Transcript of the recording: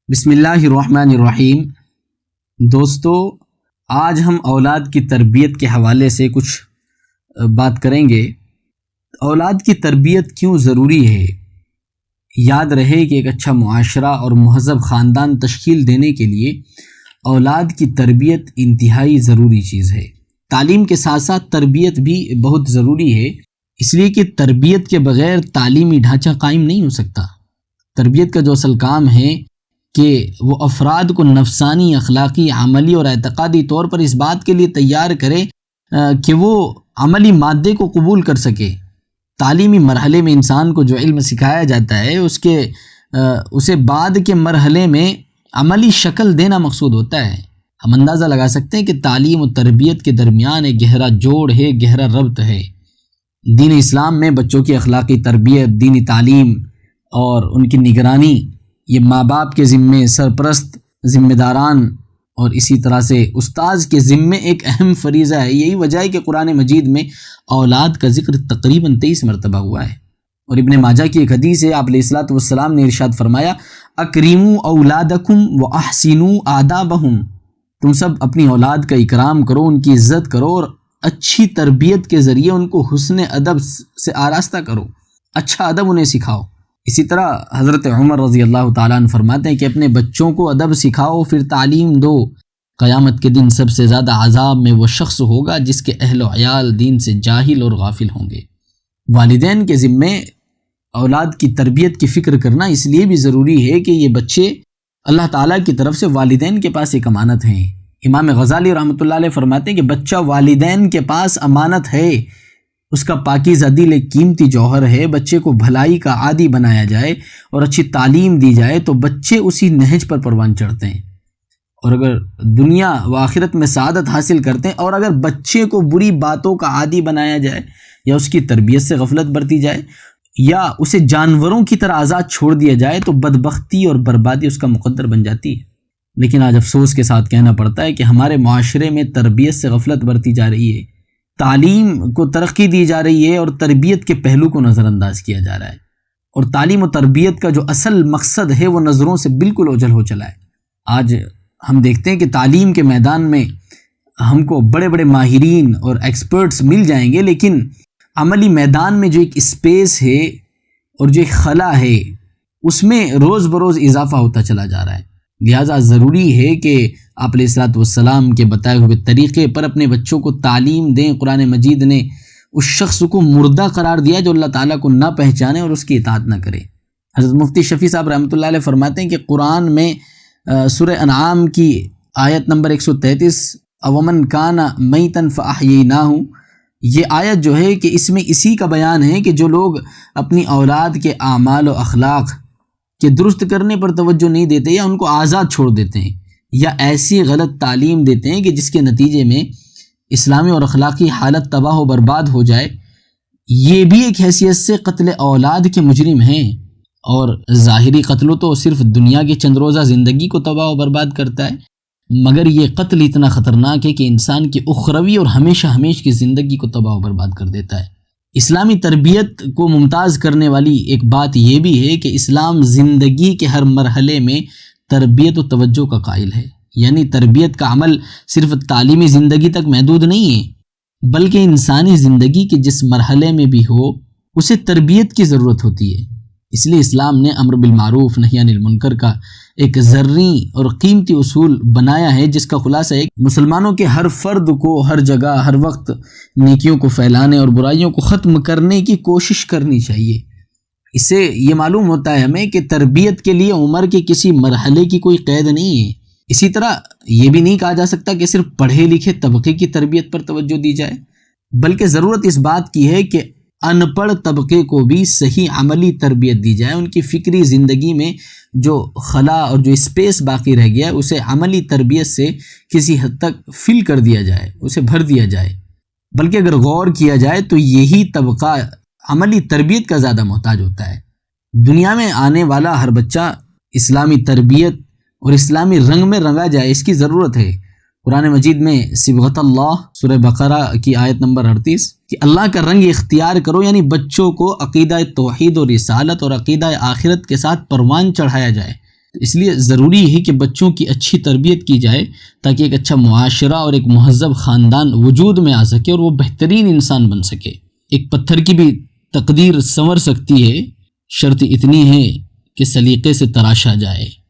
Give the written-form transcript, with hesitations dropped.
بسم اللہ الرحمن الرحیم۔ دوستو، آج ہم اولاد کی تربیت کے حوالے سے کچھ بات کریں گے۔ اولاد کی تربیت کیوں ضروری ہے؟ یاد رہے کہ ایک اچھا معاشرہ اور مہذب خاندان تشکیل دینے کے لیے اولاد کی تربیت انتہائی ضروری چیز ہے۔ تعلیم کے ساتھ ساتھ تربیت بھی بہت ضروری ہے، اس لیے کہ تربیت کے بغیر تعلیمی ڈھانچہ قائم نہیں ہو سکتا۔ تربیت کا جو اصل کام ہے کہ وہ افراد کو نفسانی، اخلاقی، عملی اور اعتقادی طور پر اس بات کے لیے تیار کرے کہ وہ عملی مادے کو قبول کر سکے۔ تعلیمی مرحلے میں انسان کو جو علم سکھایا جاتا ہے اسے بعد کے مرحلے میں عملی شکل دینا مقصود ہوتا ہے۔ ہم اندازہ لگا سکتے ہیں کہ تعلیم و تربیت کے درمیان ایک گہرا جوڑ ہے، گہرا ربط ہے۔ دین اسلام میں بچوں کی اخلاقی تربیت، دینی تعلیم اور ان کی نگرانی یہ ماں باپ کے ذمے، سرپرست، ذمہ داران اور اسی طرح سے استاذ کے ذمے ایک اہم فریضہ ہے۔ یہی وجہ ہے کہ قرآن مجید میں اولاد کا ذکر تقریباً 23 مرتبہ ہوا ہے۔ اور ابن ماجہ کی ایک حدیث ہے، آپ علیہ الصلوۃ والسلام نے ارشاد فرمایا، اکرموا اولادکم واحسنوا آدابہم، تم سب اپنی اولاد کا اکرام کرو، ان کی عزت کرو اور اچھی تربیت کے ذریعے ان کو حسن ادب سے آراستہ کرو، اچھا ادب انہیں سکھاؤ۔ اسی طرح حضرت عمر رضی اللہ تعالیٰ عنہ فرماتے ہیں کہ اپنے بچوں کو ادب سکھاؤ، پھر تعلیم دو، قیامت کے دن سب سے زیادہ عذاب میں وہ شخص ہوگا جس کے اہل و عیال دین سے جاہل اور غافل ہوں گے۔ والدین کے ذمے اولاد کی تربیت کی فکر کرنا اس لیے بھی ضروری ہے کہ یہ بچے اللہ تعالیٰ کی طرف سے والدین کے پاس ایک امانت ہیں۔ امام غزالی رحمۃ اللہ علیہ فرماتے ہیں کہ بچہ والدین کے پاس امانت ہے، اس کا پاکیزہ دل ایک قیمتی جوہر ہے۔ بچے کو بھلائی کا عادی بنایا جائے اور اچھی تعلیم دی جائے تو بچے اسی نہج پر پروان چڑھتے ہیں، اور اگر دنیا و آخرت میں سعادت حاصل کرتے ہیں۔ اور اگر بچے کو بری باتوں کا عادی بنایا جائے یا اس کی تربیت سے غفلت برتی جائے یا اسے جانوروں کی طرح آزاد چھوڑ دیا جائے تو بدبختی اور بربادی اس کا مقدر بن جاتی ہے۔ لیکن آج افسوس کے ساتھ کہنا پڑتا ہے کہ ہمارے معاشرے میں تربیت سے غفلت برتی جا رہی ہے، تعلیم کو ترقی دی جا رہی ہے اور تربیت کے پہلو کو نظر انداز کیا جا رہا ہے، اور تعلیم و تربیت کا جو اصل مقصد ہے وہ نظروں سے بالکل اوجھل ہو چلا ہے۔ آج ہم دیکھتے ہیں کہ تعلیم کے میدان میں ہم کو بڑے بڑے ماہرین اور ایکسپرٹس مل جائیں گے، لیکن عملی میدان میں جو ایک اسپیس ہے اور جو ایک خلا ہے اس میں روز بروز اضافہ ہوتا چلا جا رہا ہے۔ لہٰذا ضروری ہے کہ آپ علیہ الصلوۃ والسلام کے بتائے ہوئے طریقے پر اپنے بچوں کو تعلیم دیں۔ قرآن مجید نے اس شخص کو مردہ قرار دیا جو اللہ تعالیٰ کو نہ پہچانے اور اس کی اطاعت نہ کرے۔ حضرت مفتی شفیع صاحب رحمۃ اللہ علیہ فرماتے ہیں کہ قرآن میں سورہ انعام کی آیت نمبر 133 اومن کان میتا فاحییناہ، یہ آیت جو ہے کہ اس میں اسی کا بیان ہے کہ جو لوگ اپنی اولاد کے اعمال و اخلاق کہ درست کرنے پر توجہ نہیں دیتے یا ان کو آزاد چھوڑ دیتے ہیں یا ایسی غلط تعلیم دیتے ہیں کہ جس کے نتیجے میں اسلامی اور اخلاقی حالت تباہ و برباد ہو جائے، یہ بھی ایک حیثیت سے قتل اولاد کے مجرم ہیں۔ اور ظاہری قتل تو صرف دنیا کی چند روزہ زندگی کو تباہ و برباد کرتا ہے، مگر یہ قتل اتنا خطرناک ہے کہ انسان کی اخروی اور ہمیشہ ہمیش کی زندگی کو تباہ و برباد کر دیتا ہے۔ اسلامی تربیت کو ممتاز کرنے والی ایک بات یہ بھی ہے کہ اسلام زندگی کے ہر مرحلے میں تربیت و توجہ کا قائل ہے، یعنی تربیت کا عمل صرف تعلیمی زندگی تک محدود نہیں ہے، بلکہ انسانی زندگی کے جس مرحلے میں بھی ہو اسے تربیت کی ضرورت ہوتی ہے۔ اس لیے اسلام نے امر بالمعروف نہی عن المنکر کا ایک زرعی اور قیمتی اصول بنایا ہے، جس کا خلاصہ ہے مسلمانوں کے ہر فرد کو ہر جگہ ہر وقت نیکیوں کو پھیلانے اور برائیوں کو ختم کرنے کی کوشش کرنی چاہیے۔ اس سے یہ معلوم ہوتا ہے ہمیں کہ تربیت کے لیے عمر کے کسی مرحلے کی کوئی قید نہیں ہے۔ اسی طرح یہ بھی نہیں کہا جا سکتا کہ صرف پڑھے لکھے طبقے کی تربیت پر توجہ دی جائے، بلکہ ضرورت اس بات کی ہے کہ ان پڑھ طبقے کو بھی صحیح عملی تربیت دی جائے، ان کی فکری زندگی میں جو خلا اور جو اسپیس باقی رہ گیا ہے اسے عملی تربیت سے کسی حد تک فل کر دیا جائے، اسے بھر دیا جائے۔ بلکہ اگر غور کیا جائے تو یہی طبقہ عملی تربیت کا زیادہ محتاج ہوتا ہے۔ دنیا میں آنے والا ہر بچہ اسلامی تربیت اور اسلامی رنگ میں رنگا جائے، اس کی ضرورت ہے۔ قرآن مجید میں صبغۃ اللہ سورہ بقرہ کی آیت نمبر 38 کہ اللہ کا رنگ اختیار کرو، یعنی بچوں کو عقیدہ توحید و رسالت اور عقیدہ آخرت کے ساتھ پروان چڑھایا جائے۔ اس لیے ضروری ہے کہ بچوں کی اچھی تربیت کی جائے تاکہ ایک اچھا معاشرہ اور ایک مہذب خاندان وجود میں آ سکے اور وہ بہترین انسان بن سکے۔ ایک پتھر کی بھی تقدیر سنور سکتی ہے، شرط اتنی ہے کہ سلیقے سے تراشا جائے۔